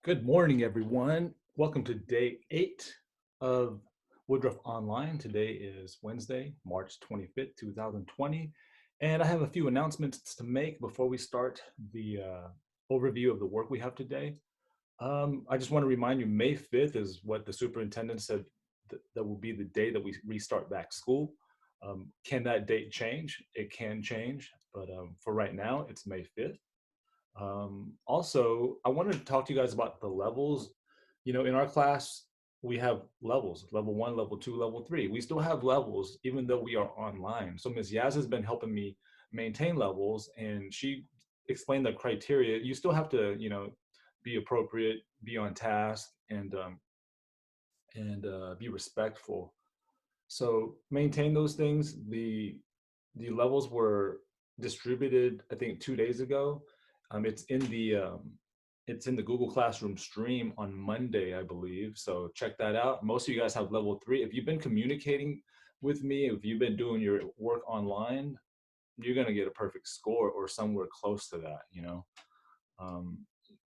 Good morning, everyone. Welcome to day 8 of Woodruff Online. Today is Wednesday, March 25th, 2020. And I have a few announcements to make before we start the overview of the work we have today. I just want to remind you, May 5th is what the superintendent said that will be the day that we restart back school. Can that date change? It can change, but for right now, it's May 5th. Also, I wanted to talk to you guys about the levels. In our class, we have levels, level 1, level 2, level 3. We still have levels, even though we are online. So Ms. Yaz has been helping me maintain levels, and she explained the criteria. You still have to, be appropriate, be on task, and be respectful. So maintain those things. The levels were distributed, I think, 2 days ago. It's in the Google Classroom stream on Monday, I believe. So check that out. Most of you guys have level 3. If you've been communicating with me, if you've been doing your work online, you're gonna get a perfect score or somewhere close to that. Um,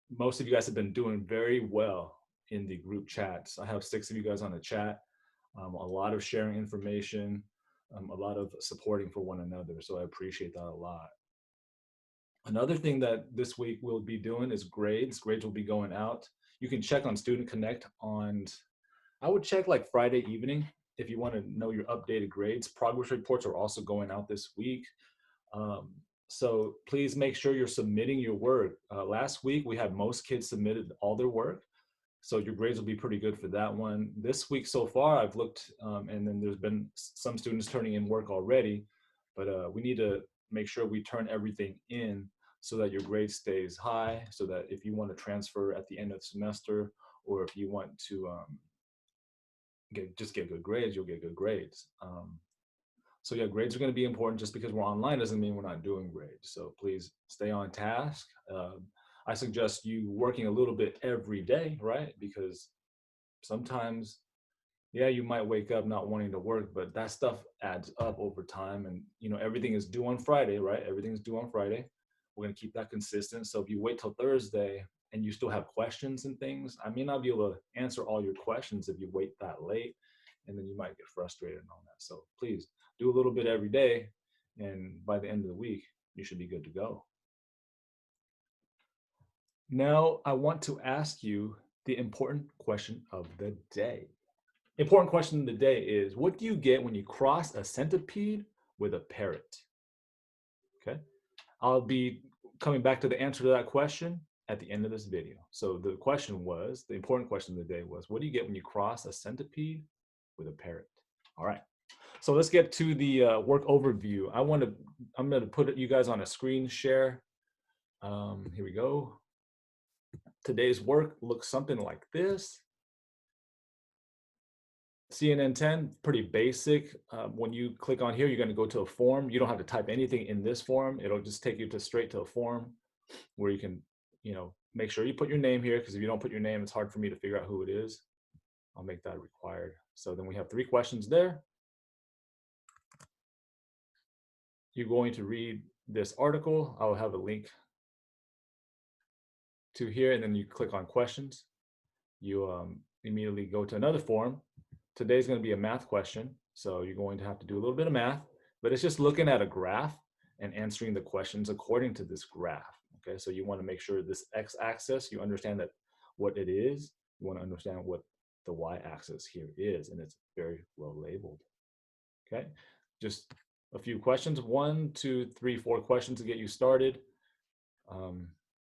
Most of you guys have been doing very well in the group chats. I have 6 of you guys on the chat. A lot of sharing information, a lot of supporting for one another. So I appreciate that a lot. Another thing that this week we'll be doing is grades. Grades will be going out. You can check on Student Connect I would check like Friday evening if you want to know your updated grades. Progress reports are also going out this week. Um, so please make sure you're submitting your work. Last week we had most kids submitted all their work. So your grades will be pretty good for that one. This week so far, I've looked, and then there's been some students turning in work already, but we need to make sure we turn everything in so that your grade stays high, so that if you want to transfer at the end of the semester, or if you want to get good grades, you'll get good grades. So yeah, grades are going to be important. Just because we're online doesn't mean we're not doing grades. So please stay on task. I suggest you working a little bit every day, right? Because sometimes, yeah, you might wake up not wanting to work, but that stuff adds up over time. And everything is due on Friday, right? Everything's due on Friday. We're going to keep that consistent. So if you wait till Thursday and you still have questions and things, I may not be able to answer all your questions if you wait that late, and then you might get frustrated and all that. So please do a little bit every day, and by the end of the week, you should be good to go. Now, I want to ask you the important question of the day. Important question of the day is, what do you get when you cross a centipede with a parrot? Okay, I'll be coming back to the answer to that question at the end of this video. So the important question of the day was, what do you get when you cross a centipede with a parrot? All right, so let's get to the work overview. I'm gonna put you guys on a screen share. Here we go. Today's work looks something like this. CNN 10, pretty basic. When you click on here, you're going to go to a form. You don't have to type anything in this form. It'll just take you straight to a form where you can, make sure you put your name here, because if you don't put your name, it's hard for me to figure out who it is. I'll make that required. So then we have 3 questions there. You're going to read this article. I'll have a link to here, and then you click on questions. You immediately go to another form. Today's going to be a math question, so you're going to have to do a little bit of math, but it's just looking at a graph and answering the questions according to this graph. Okay, so you want to make sure this x-axis, you understand that what it is. You want to understand what the y-axis here is, and it's very well labeled. Okay, just a few questions, 1, 2, 3, 4 questions to get you started.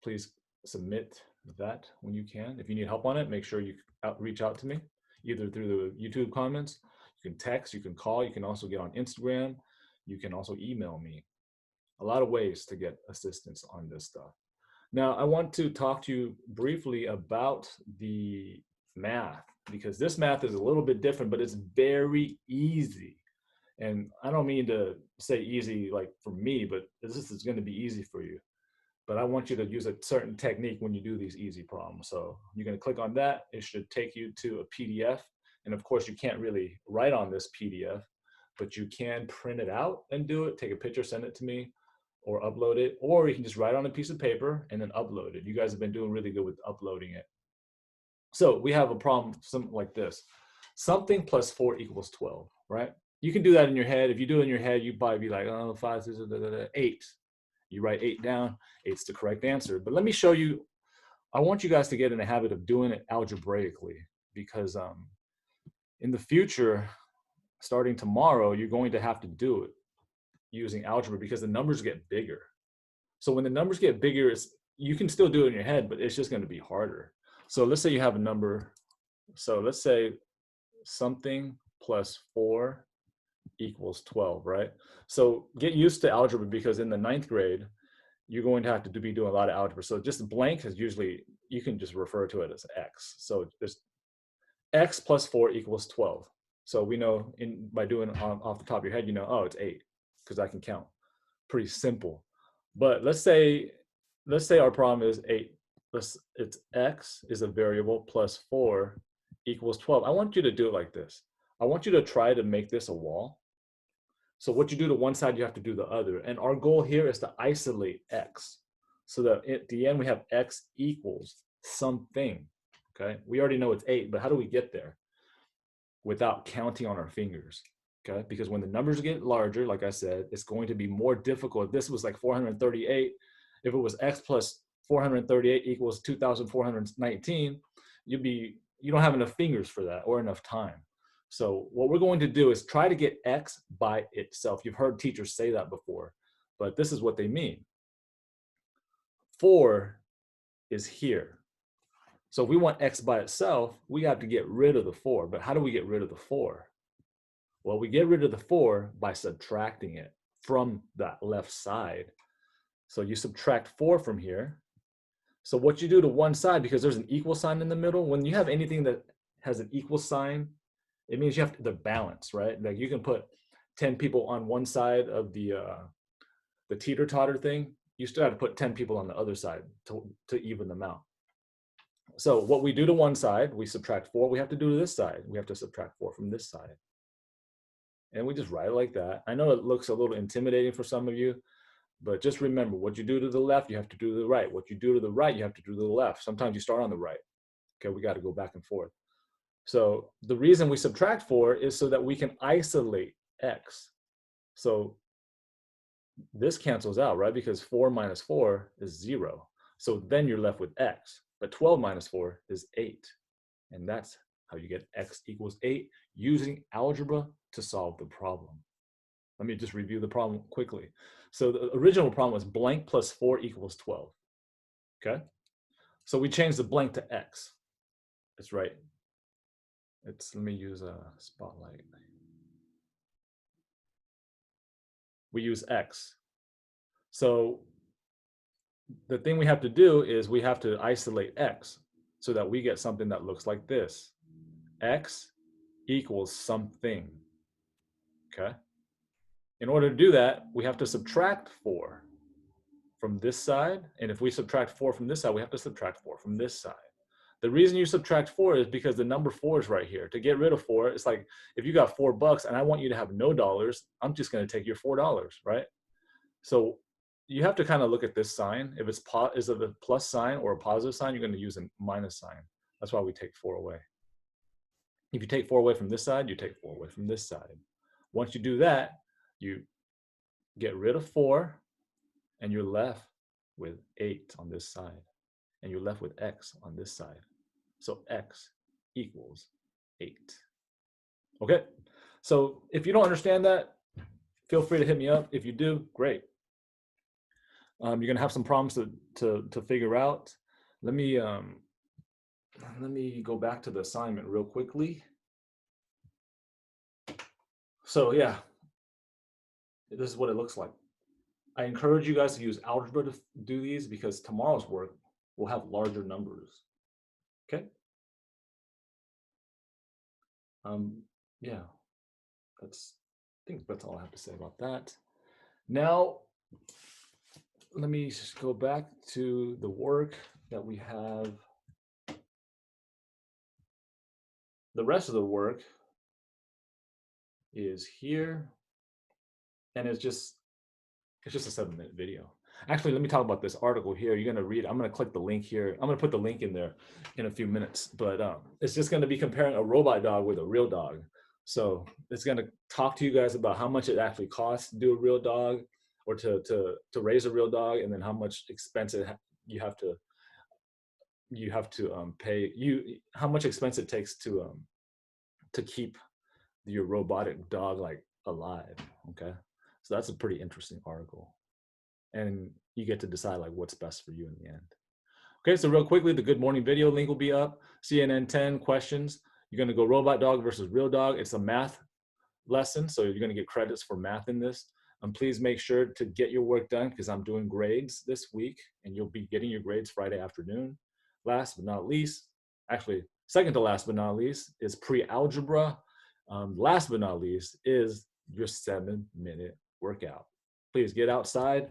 Please submit that when you can. If you need help on it, make sure you reach out to me, either through the YouTube comments. You can text, you can call, you can also get on Instagram, you can also email me. A lot of ways to get assistance on this stuff. Now, I want to talk to you briefly about the math, because this math is a little bit different, but it's very easy. And I don't mean to say easy like for me, but this is going to be easy for you. But I want you to use a certain technique when you do these easy problems. So you're going to click on that. It should take you to a PDF. And of course, you can't really write on this PDF, but you can print it out and do it. Take a picture, send it to me, or upload it. Or you can just write on a piece of paper and then upload it. You guys have been doing really good with uploading it. So we have a problem, something like this. Something plus 4 equals 12, right? You can do that in your head. If you do it in your head, you probably be like, oh, 5, 6, 8. You write 8 down, 8's the correct answer. But let me show you, I want you guys to get in the habit of doing it algebraically, because in the future, starting tomorrow, you're going to have to do it using algebra because the numbers get bigger. So when the numbers get bigger, you can still do it in your head, but it's just going to be harder. So let's say you have a number. So let's say something plus 4 equals 12, right? So get used to algebra, because in the 9th grade, you're going to have to be doing a lot of algebra. So just blank is usually, you can just refer to it as x. So there's x plus 4 equals 12. So we know by doing off the top of your head, you know, oh, it's 8, because I can count. Pretty simple. But let's say our problem is 8. It's x is a variable plus 4 equals 12. I want you to do it like this. I want you to try to make this a wall. So what you do to one side, you have to do the other. And our goal here is to isolate x, so that at the end we have x equals something. Okay, we already know it's 8, but how do we get there without counting on our fingers? Okay, because when the numbers get larger, like I said, it's going to be more difficult. If this was like 438, if it was x plus 438 equals 2,419, you don't have enough fingers for that or enough time. So what we're going to do is try to get x by itself. You've heard teachers say that before, but this is what they mean. 4 is here. So if we want x by itself, we have to get rid of the 4. But how do we get rid of the 4? Well, we get rid of the 4 by subtracting it from that left side. So you subtract 4 from here. So what you do to one side, because there's an equal sign in the middle, when you have anything that has an equal sign, it means you have the balance, right? Like you can put 10 people on one side of the teeter-totter thing. You still have to put 10 people on the other side to even them out. So what we do to one side, we subtract 4. We have to do to this side. We have to subtract 4 from this side. And we just write it like that. I know it looks a little intimidating for some of you, but just remember, what you do to the left, you have to do to the right. What you do to the right, you have to do to the left. Sometimes you start on the right. Okay, we got to go back and forth. So the reason we subtract 4 is so that we can isolate x. So this cancels out, right? Because 4 minus 4 is 0. So then you're left with x. But 12 minus 4 is 8. And that's how you get x equals 8 using algebra to solve the problem. Let me just review the problem quickly. So the original problem was blank plus 4 equals 12. Okay? So we changed the blank to x. That's right. Let me use a spotlight. We use x. So the thing we have to do is we have to isolate x so that we get something that looks like this. X equals something. Okay? In order to do that, we have to subtract 4 from this side. And if we subtract 4 from this side, we have to subtract 4 from this side. The reason you subtract 4 is because the number 4 is right here. To get rid of 4, it's like if you got $4 and I want you to have no dollars, I'm just going to take your $4, right? So you have to kind of look at this sign. If it's is it a plus sign or a positive sign, you're going to use a minus sign. That's why we take 4 away. If you take 4 away from this side, you take 4 away from this side. Once you do that, you get rid of 4 and you're left with 8 on this side. And you're left with x on this side. So x equals 8. Okay, so if you don't understand that, feel free to hit me up. If you do, great. You're gonna have some problems to figure out. Let me go back to the assignment real quickly. So yeah, this is what it looks like. I encourage you guys to use algebra to do these because tomorrow's work will have larger numbers. Okay. Yeah, I think that's all I have to say about that. Now, let me just go back to the work that we have. The rest of the work is here, and it's just a 7-minute video. Actually, let me talk about this article here. You're gonna read. I'm gonna click the link here. I'm gonna put the link in there in a few minutes. But it's just gonna be comparing a robot dog with a real dog. So it's gonna talk to you guys about how much it actually costs to do a real dog, or to raise a real dog, and then how much expense you have to pay you how much expense it takes to keep your robotic dog like alive. Okay, so that's a pretty interesting article, and you get to decide like what's best for you in the end. Okay, so real quickly, the good morning video link will be up. CNN 10 questions. You're gonna go robot dog versus real dog. It's a math lesson, so you're gonna get credits for math in this. Please make sure to get your work done because I'm doing grades this week, and you'll be getting your grades Friday afternoon. Last but not least, actually second to last but not least, is pre-algebra. Last but not least is your 7-minute workout. Please get outside.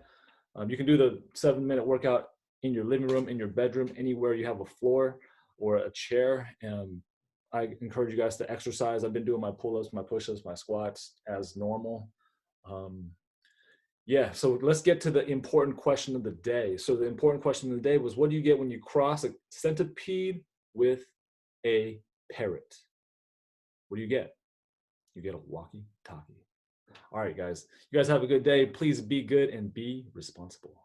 You can do the 7-minute workout in your living room, in your bedroom, anywhere you have a floor or a chair. I encourage you guys to exercise. I've been doing my pull-ups, my push-ups, my squats as normal. Um, yeah, so let's get to the important question of the day. So the important question of the day was, what do you get when you cross a centipede with a parrot? What do you get? You get a walkie-talkie. All right, guys. You guys have a good day. Please be good and be responsible.